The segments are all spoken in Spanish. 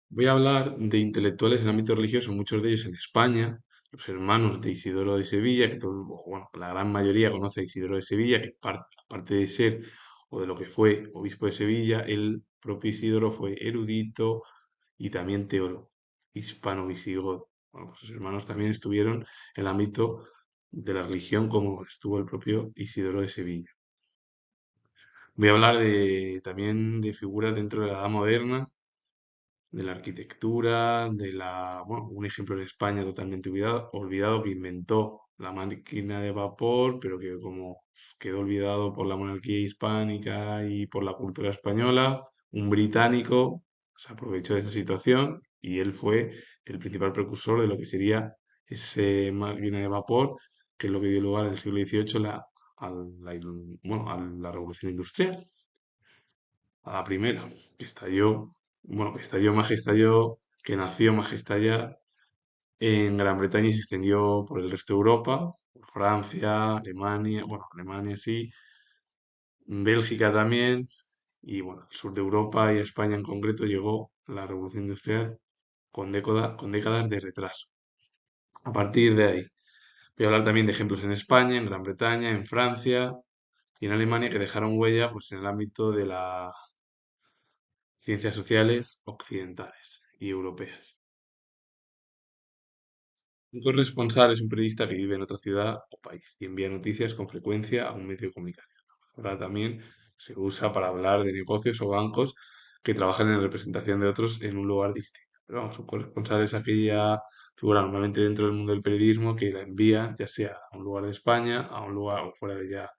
Voy a hablar de intelectuales en el ámbito religioso, muchos de ellos en España, los hermanos de Isidoro de Sevilla, que todo, bueno, la gran mayoría conoce a Isidoro de Sevilla, que aparte de ser o de lo que fue obispo de Sevilla, el propio Isidoro fue erudito y también teólogo, hispano-visigodo. Bueno, pues sus hermanos también estuvieron en el ámbito de la religión como estuvo el propio Isidoro de Sevilla. Voy a hablar también de figuras dentro de la Edad Moderna, de la arquitectura, bueno, un ejemplo en España totalmente olvidado que inventó la máquina de vapor, pero que como quedó olvidado por la monarquía hispánica y por la cultura española, un británico se aprovechó de esa situación y él fue el principal precursor de lo que sería esa máquina de vapor, que es lo que dio lugar en el siglo XVIII bueno, a la revolución industrial, a la primera, que estalló, bueno, que nació más que estallar en Gran Bretaña y se extendió por el resto de Europa, por Francia, Alemania, bueno, Alemania sí, Bélgica también, y bueno, al sur de Europa y a España en concreto llegó la revolución industrial con décadas de retraso. A partir de ahí, voy a hablar también de ejemplos en España, en Gran Bretaña, en Francia y en Alemania que dejaron huella pues, en el ámbito de las ciencias sociales occidentales y europeas. Un corresponsal es un periodista que vive en otra ciudad o país y envía noticias con frecuencia a un medio de comunicación. Ahora también se usa para hablar de negocios o bancos que trabajan en representación de otros en un lugar distinto. Pero vamos, un corresponsal es aquella figura normalmente dentro del mundo del periodismo que la envía ya sea a un lugar de España, a un lugar o fuera de ya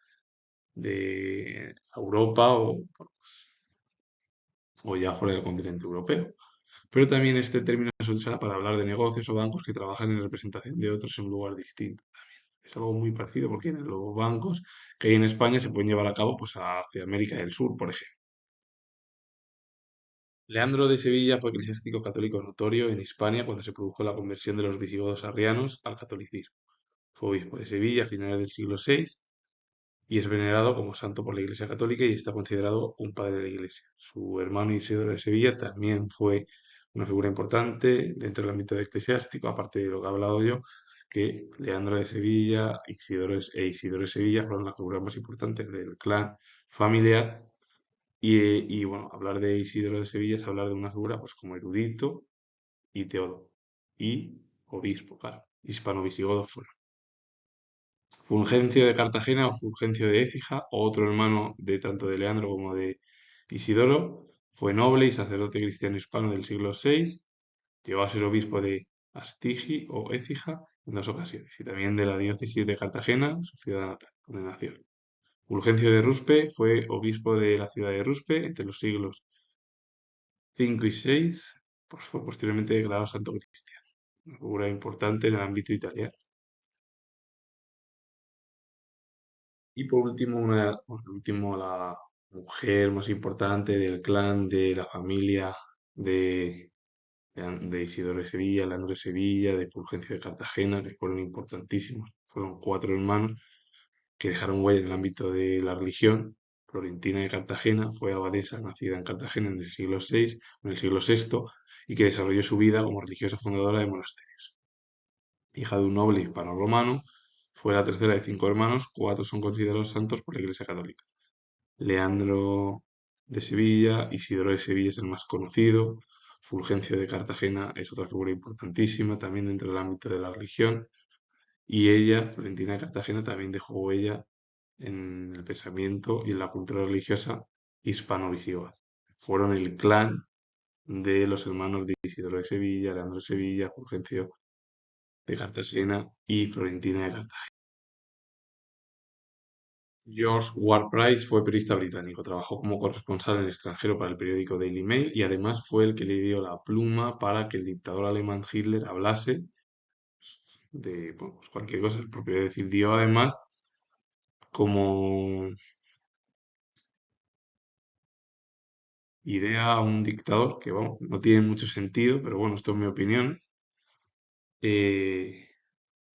de Europa o ya fuera del continente europeo. Pero también este término se usa para hablar de negocios o bancos que trabajan en representación de otros en un lugar distinto. Es algo muy parecido porque en los bancos que hay en España se pueden llevar a cabo pues hacia América del Sur, por ejemplo. Leandro de Sevilla fue eclesiástico católico notorio en Hispania cuando se produjo la conversión de los visigodos arrianos al catolicismo. Fue obispo de Sevilla a finales del siglo VI y es venerado como santo por la Iglesia Católica y está considerado un padre de la Iglesia. Su hermano Isidoro de Sevilla también fue una figura importante dentro del ámbito eclesiástico, aparte de lo que he hablado yo, que Leandro de Sevilla Isidoro de Sevilla fueron las figuras más importantes del clan familiar. Y bueno, hablar de Isidoro de Sevilla es hablar de una figura pues como erudito y teólogo y obispo, claro, hispano-visigodo fueron. Fulgencio de Cartagena o Fulgencio de Écija, otro hermano de tanto de Leandro como de Isidoro, fue noble y sacerdote cristiano hispano del siglo VI, llegó a ser obispo de Astigi o Écija en dos ocasiones, y también de la diócesis de Cartagena, su ciudad natal, donde nació. Fulgencio de Ruspe fue obispo de la ciudad de Ruspe entre los siglos V y VI, pues fue posteriormente declarado santo cristiano, una figura importante en el ámbito italiano. Y por último, la mujer más importante del clan de la familia de, de Isidoro de Sevilla, Leandro de Sevilla, de Fulgencio de Cartagena, que fueron importantísimos. Fueron cuatro hermanos que dejaron huella en el ámbito de la religión. Florentina de Cartagena fue abadesa nacida en Cartagena en el siglo VI, en el siglo VI, y que desarrolló su vida como religiosa fundadora de monasterios. Hija de un noble hispano-romano, fue la tercera de cinco hermanos, cuatro son considerados santos por la Iglesia Católica. Leandro de Sevilla, Isidoro de Sevilla es el más conocido, Fulgencio de Cartagena es otra figura importantísima también dentro del ámbito de la religión, y ella, Florentina de Cartagena, también dejó huella en el pensamiento y en la cultura religiosa hispano-visigoda. Fueron el clan de los hermanos de Isidoro de Sevilla, Leandro de Sevilla, Fulgencio de Cartagena y Florentina de Cartagena. George Ward Price fue periodista británico, trabajó como corresponsal en el extranjero para el periódico Daily Mail y además fue el que le dio la pluma para que el dictador alemán Hitler hablase de bueno, pues cualquier cosa. El propio decir dio además como idea a un dictador que bueno, no tiene mucho sentido, pero bueno, esto es mi opinión, eh,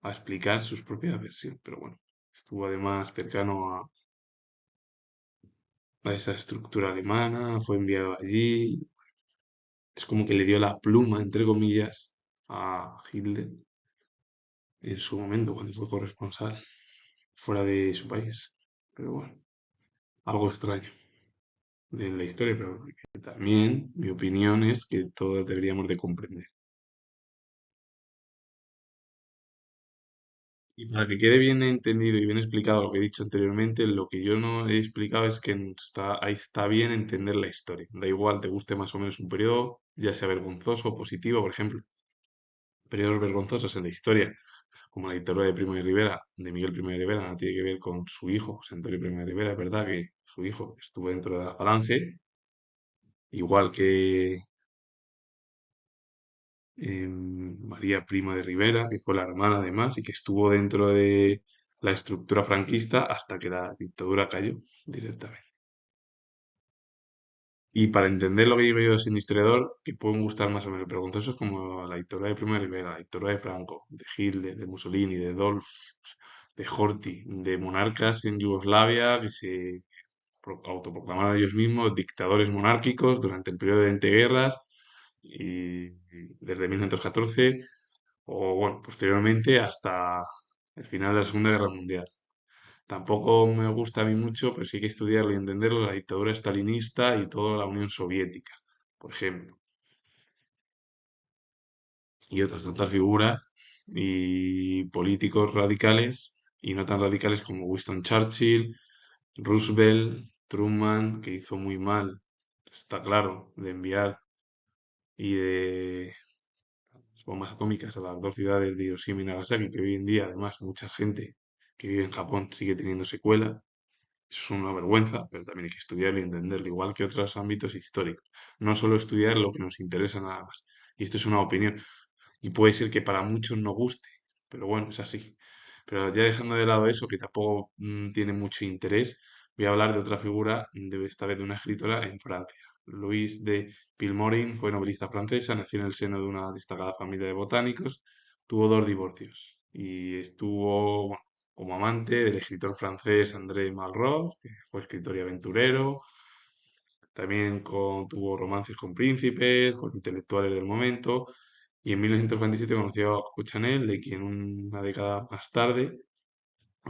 a explicar sus propias versiones. Pero bueno, estuvo además cercano a esa estructura alemana, fue enviado allí. Es como que le dio la pluma, entre comillas, a Hitler en su momento, cuando fue corresponsal fuera de su país. Pero bueno, algo extraño de la historia, pero que también mi opinión es que todos deberíamos de comprender. Y para que quede bien entendido y bien explicado lo que he dicho anteriormente, lo que yo no he explicado es que ahí está bien entender la historia. Da igual, te guste más o menos un periodo, ya sea vergonzoso o positivo, por ejemplo, periodos vergonzosos en la historia, como la dictadura de Primo de Rivera, de Miguel Primo de Rivera, nada tiene que ver con su hijo, José Antonio Primo de Rivera, es verdad que su hijo estuvo dentro de la Falange, igual que María Prima de Rivera, que fue la hermana además, y que estuvo dentro de la estructura franquista hasta que la dictadura cayó directamente. Y para entender lo que digo yo sin historiador, que pueden gustar más o menos, pero con es como la dictadura de Primo de Rivera, la dictadura de Franco, de Hitler, de Mussolini, de Dolf, de Horthy, de monarcas en Yugoslavia que se autoproclamaron ellos mismos dictadores monárquicos durante el periodo de entreguerras y desde 1914 o bueno, posteriormente hasta el final de la Segunda Guerra Mundial. Tampoco me gusta a mí mucho, pero sí hay que estudiarlo y entenderlo, la dictadura estalinista y toda la Unión Soviética, por ejemplo, y otras tantas figuras y políticos radicales y no tan radicales como Winston Churchill, Roosevelt, Truman, que hizo muy mal, está claro, de enviar y de las bombas atómicas a las dos ciudades de Hiroshima y Nagasaki, que hoy en día, además, mucha gente que vive en Japón sigue teniendo secuelas. Eso es una vergüenza, pero también hay que estudiarlo y entenderlo, igual que otros ámbitos históricos. No solo estudiar lo que nos interesa nada más. Y esto es una opinión. Y puede ser que para muchos no guste, pero bueno, es así. Pero ya dejando de lado eso, que tampoco tiene mucho interés, voy a hablar de otra figura, de esta vez de una escritora en Francia. Louise de Pilmorin fue novelista francesa, nació en el seno de una destacada familia de botánicos, tuvo dos divorcios y estuvo, bueno, como amante del escritor francés André Malraux, que fue escritor y aventurero. También tuvo romances con príncipes, con intelectuales del momento. Y en 1947 conoció a Coco Chanel, de quien una década más tarde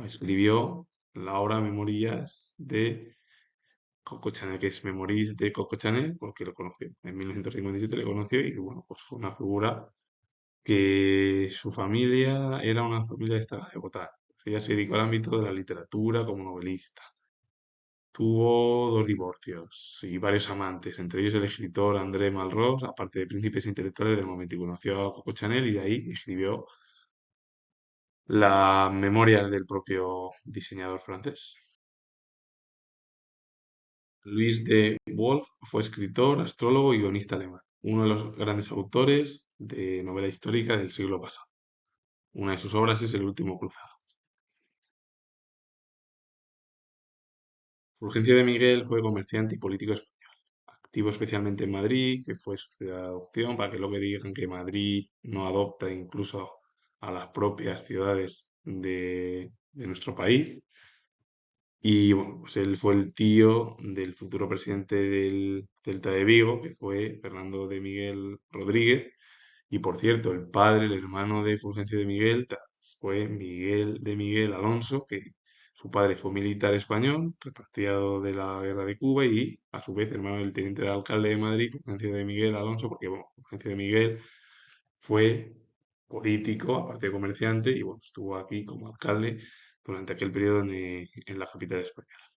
escribió la obra Memorias de Coco Chanel, que es Memories de Coco Chanel, porque lo conoció. En 1957 le conoció y bueno, pues fue una figura que su familia era una familia destacada de Bogotá. Ella se dedicó al ámbito de la literatura como novelista. Tuvo dos divorcios y varios amantes, entre ellos el escritor André Malraux, aparte de príncipes intelectuales del momento, y conoció a Coco Chanel y de ahí escribió las memorias del propio diseñador francés. Louis de Wolf fue escritor, astrólogo y guionista alemán, uno de los grandes autores de novela histórica del siglo pasado. Una de sus obras es El último cruzado. Fulgencio de Miguel fue comerciante y político español, activo especialmente en Madrid, que fue su ciudad de adopción, para que luego digan que Madrid no adopta incluso a las propias ciudades de nuestro país. Y bueno, pues él fue el tío del futuro presidente del Celta de Vigo, que fue Fernando de Miguel Rodríguez. Y por cierto, el padre, el hermano de Fulgencio de Miguel, fue Miguel de Miguel Alonso, que su padre fue militar español, repatriado de la guerra de Cuba y a su vez hermano del teniente de alcalde de Madrid, Fulgencio de Miguel Alonso, porque bueno, Fulgencio de Miguel fue político, aparte de comerciante, y bueno, estuvo aquí como alcalde durante aquel periodo en la capital española.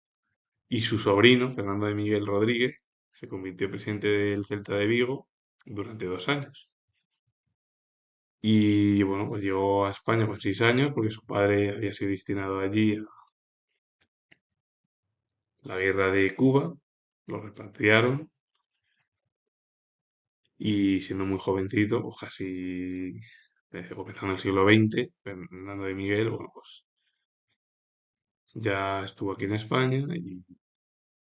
Y su sobrino, Fernando de Miguel Rodríguez, se convirtió presidente del Celta de Vigo durante 2 años. Y bueno, pues llegó a España con 6 años porque su padre había sido destinado allí a la guerra de Cuba, lo repatriaron y siendo muy jovencito, pues casi comenzando el siglo XX, Fernando de Miguel, bueno, pues ya estuvo aquí en España y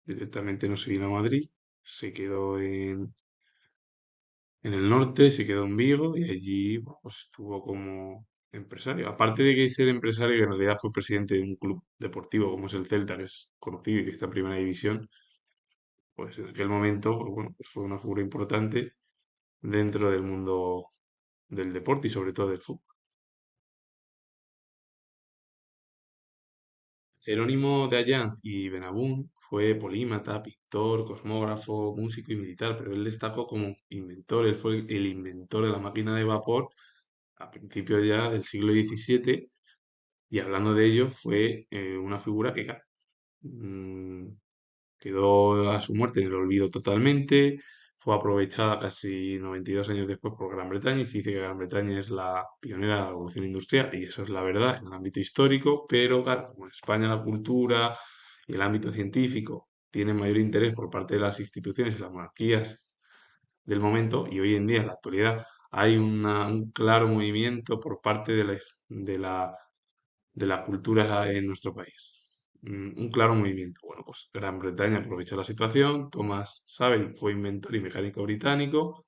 directamente no se vino a Madrid, se quedó en el norte, se quedó en Vigo y allí bueno, pues estuvo como empresario. Aparte de que ser empresario, que en realidad fue presidente de un club deportivo como es el Celta, que es conocido y que está en primera división, pues en aquel momento, pues bueno, pues fue una figura importante dentro del mundo del deporte y sobre todo del fútbol. Jerónimo de Allanz y Benabún fue polímata, pintor, cosmógrafo, músico y militar, pero él destacó como inventor. Él fue el inventor de la máquina de vapor a principios ya del siglo XVII, y hablando de ello fue una figura que mm, quedó a su muerte en el olvido totalmente. Fue aprovechada casi 92 años después por Gran Bretaña, y se dice que Gran Bretaña es la pionera de la revolución industrial, y eso es la verdad en el ámbito histórico, pero claro, como en España la cultura y el ámbito científico tienen mayor interés por parte de las instituciones y las monarquías del momento, y hoy en día, en la actualidad, hay un claro movimiento por parte de la cultura en nuestro país. Un claro movimiento. Bueno, pues Gran Bretaña aprovechó la situación. Thomas Savel fue inventor y mecánico británico.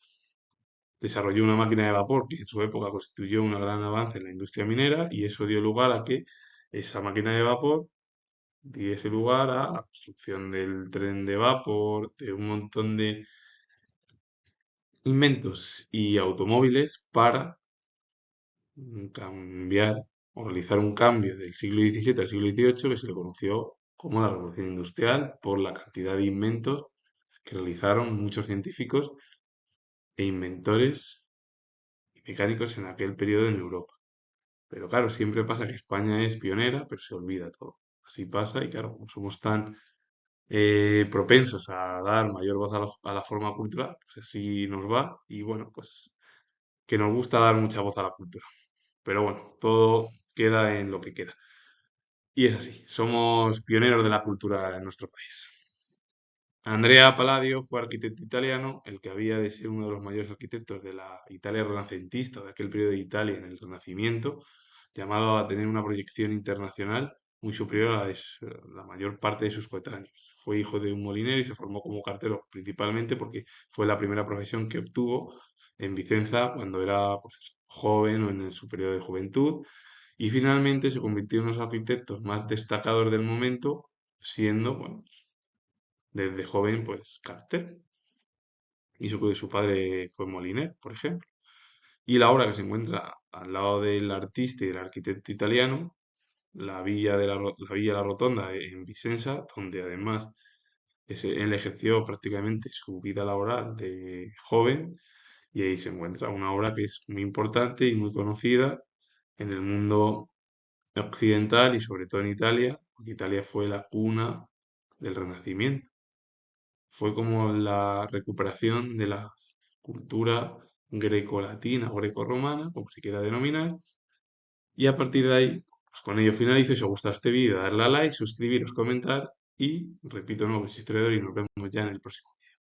Desarrolló una máquina de vapor que en su época constituyó un gran avance en la industria minera, y eso dio lugar a que esa máquina de vapor diese lugar a la construcción del tren de vapor, de un montón de inventos y automóviles para cambiar o realizar un cambio del siglo XVII al siglo XVIII que se le conoció como la Revolución Industrial, por la cantidad de inventos que realizaron muchos científicos e inventores y mecánicos en aquel periodo en Europa. Pero claro, siempre pasa que España es pionera, pero se olvida todo. Así pasa, y claro, como somos tan propensos a dar mayor voz a la forma cultural, pues así nos va, y bueno, pues que nos gusta dar mucha voz a la cultura. Pero bueno, todo queda en lo que queda. Y es así, somos pioneros de la cultura en nuestro país. Andrea Palladio fue arquitecto italiano, el que había de ser uno de los mayores arquitectos de la Italia renacentista, de aquel periodo de Italia en el Renacimiento, llamado a tener una proyección internacional muy superior a la mayor parte de sus coetáneos. Fue hijo de un molinero y se formó como cartero, principalmente porque fue la primera profesión que obtuvo en Vicenza cuando era, pues, joven o en su periodo de juventud, y finalmente se convirtió en uno de los arquitectos más destacados del momento, siendo, bueno, desde joven, pues, cartero. Y su padre fue molinero, por ejemplo. Y la obra que se encuentra al lado del artista y del arquitecto italiano, la Villa La Rotonda en Vicenza, donde además él ejerció prácticamente su vida laboral de joven, y ahí se encuentra una obra que es muy importante y muy conocida en el mundo occidental y sobre todo en Italia, porque Italia fue la cuna del Renacimiento. Fue como la recuperación de la cultura grecolatina o grecorromana, como se quiera denominar, y a partir de ahí, pues con ello finalizo. Si os gusta este vídeo, darle a like, suscribiros, comentar, y repito, no, que soy historiador, y nos vemos ya en el próximo.